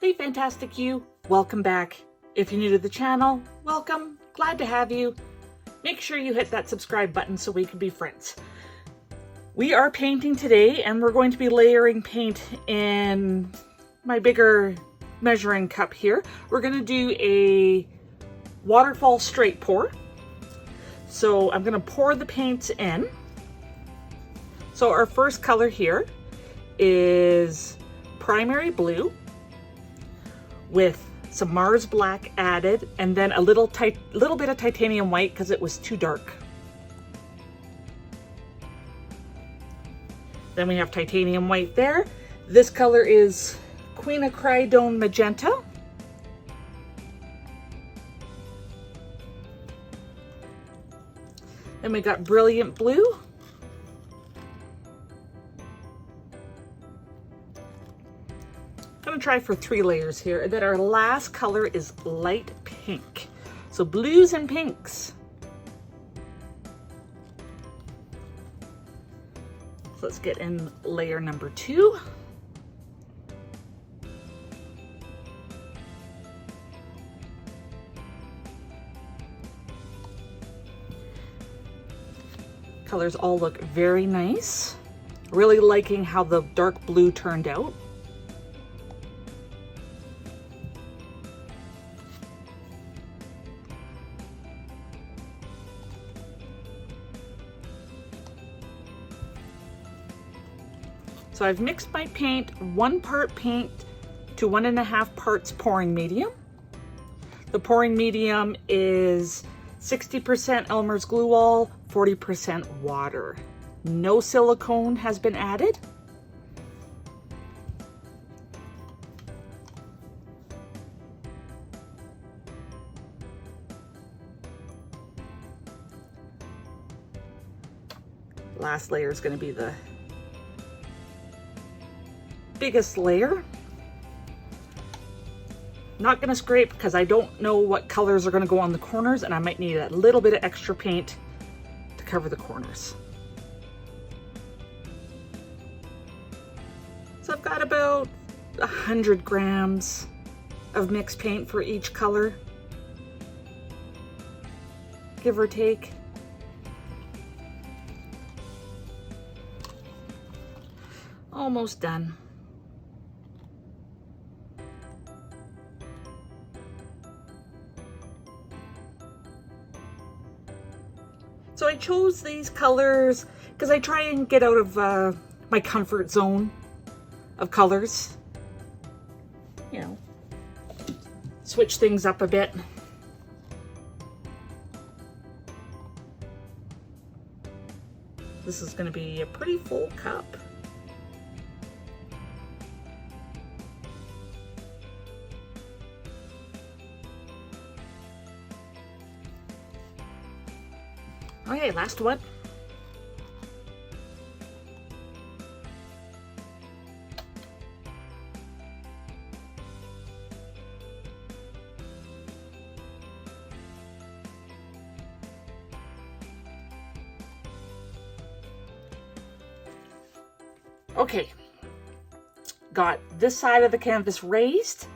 Hey fantastic you, welcome back. If you're new to the channel, welcome, glad to have you. Make sure you hit that subscribe button so we can be friends. We are painting today and we're going to be layering paint in my bigger measuring cup here. We're going to do a waterfall straight pour. So I'm going to pour the paints in. So our first color here is primary blue with some Mars black added, and then a little bit of titanium white because it was too dark. Then we have titanium white there. This color is quinacridone magenta. Then we got brilliant blue. I'm gonna try for 3 layers here. And then our last color is light pink. So blues and pinks. So let's get in layer number 2. Colors all look very nice. Really liking how the dark blue turned out. So I've mixed my paint, 1 part paint to 1.5 parts pouring medium. The pouring medium is 60% Elmer's glue wall, 40% water. No silicone has been added. Last layer is going to be the biggest layer. Not going to scrape because I don't know what colors are going to go on the corners, and I might need a little bit of extra paint to cover the corners. So I've got about 100 grams of mixed paint for each color, give or take. Almost done. So I chose these colors because I try and get out of my comfort zone of colors. You know, switch things up a bit. This is going to be a pretty full cup. Okay, last one. Okay, got this side of the canvas raised.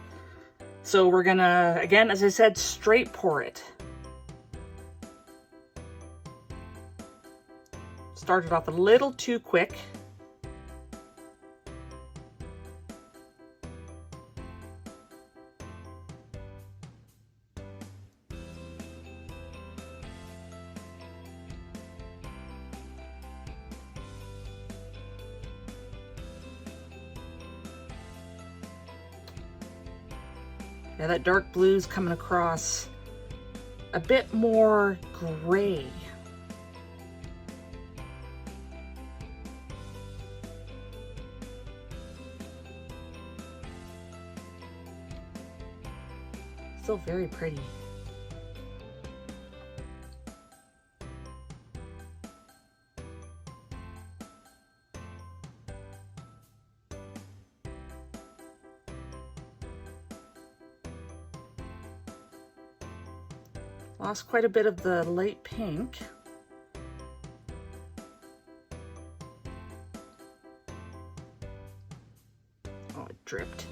So we're gonna, again, as I said, straight pour it. Started off a little too quick. Yeah, that dark blue's coming across a bit more gray. Still very pretty. Lost quite a bit of the light pink. Oh, it dripped.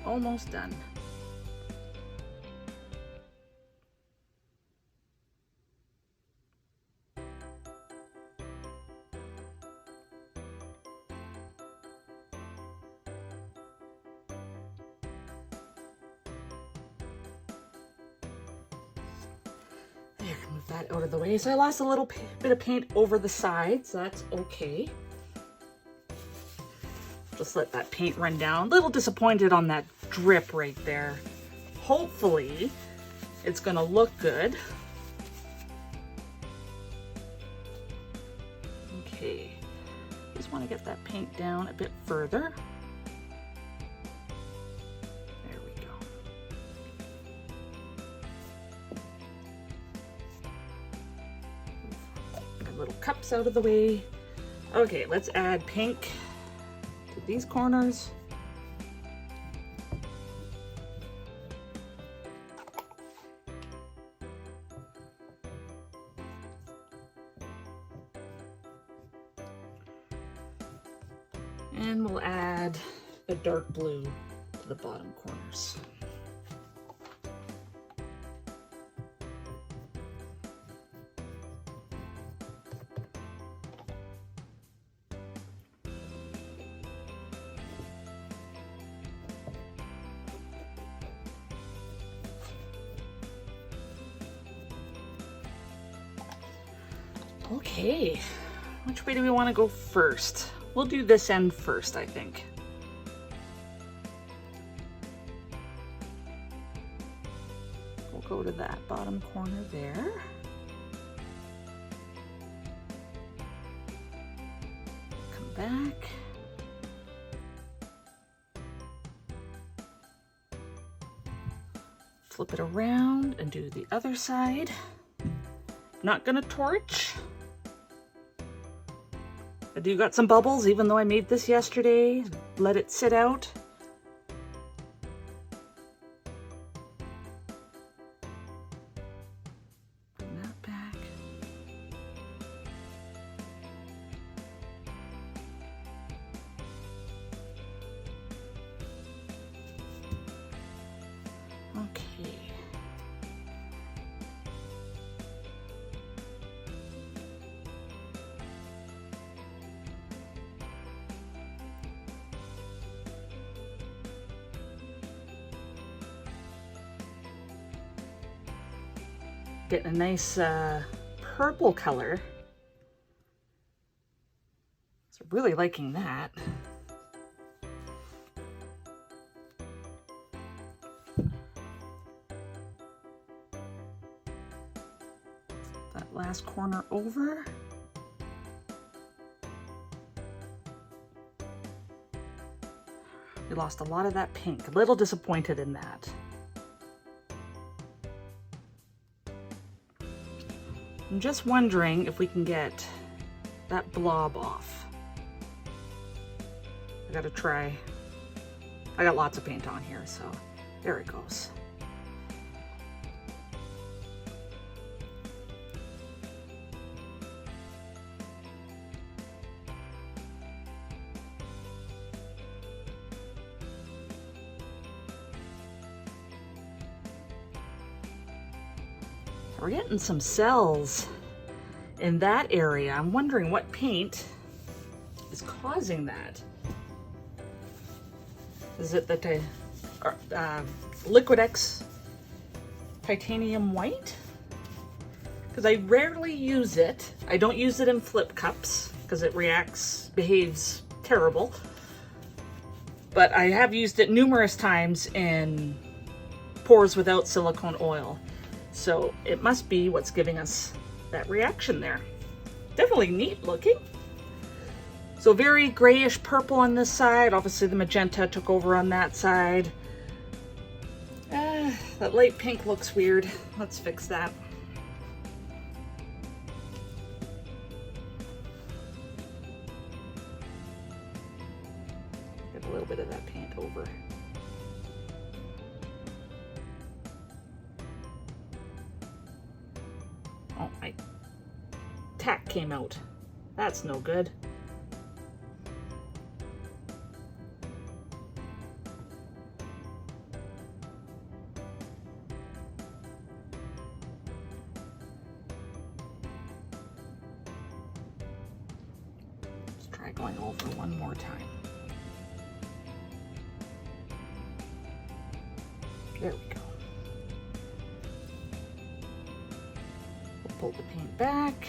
Almost done. There, move that out of the way. So I lost a little bit of paint over the sides. That's okay. Just let that paint run down. A little disappointed on that drip right there. Hopefully it's gonna look good. Okay, just want to get that paint down a bit further. There we go. Our little cups out of the way. Okay, let's add pink to these corners. And we'll add a dark blue to the bottom corners. Okay, which way do we want to go first? We'll do this end first, I think. We'll go to that bottom corner there. Come back. Flip it around and do the other side. Not gonna torch. I do got some bubbles, even though I made this yesterday. Let it sit out. Bring that back. Okay. Getting a nice purple color. So really liking that. That last corner over. We lost a lot of that pink. A little disappointed in that. I'm just wondering if we can get that blob off. I gotta try. I got lots of paint on here, so there it goes. We're getting some cells in that area. I'm wondering what paint is causing that. Is it the Liquitex titanium white? Because I rarely use it. I don't use it in flip cups because it behaves terrible. But I have used it numerous times in pours without silicone oil. So it must be what's giving us that reaction there. Definitely neat looking. So very grayish purple on this side. Obviously the magenta took over on that side. That light pink looks weird. Let's fix that. Get a little bit of that paint over. Oh, my tack came out. That's no good. try going over one more time. There we go. We'll pull the paint back.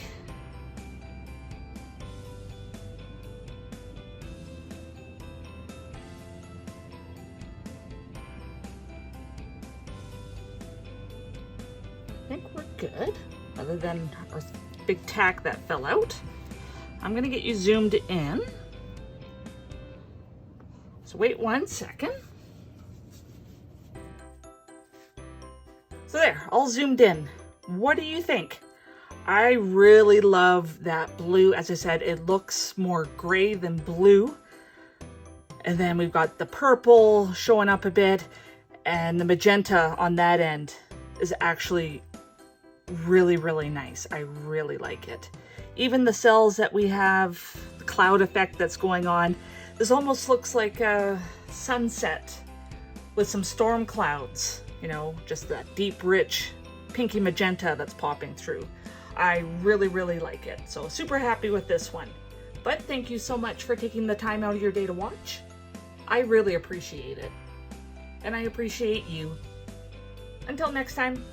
I think we're good, other than our big tack that fell out. I'm gonna get you zoomed in. So wait 1 second. So there, all zoomed in. What do you think? I really love that blue. As I said, it looks more gray than blue. And then we've got the purple showing up a bit, and the magenta on that end is actually really, really nice. I really like it. Even the cells that we have, the cloud effect that's going on, this almost looks like a sunset with some storm clouds, you know, just that deep, rich, pinky magenta that's popping through. I really, really like it. So super happy with this one. But thank you so much for taking the time out of your day to watch. I really appreciate it. And I appreciate you. Until next time.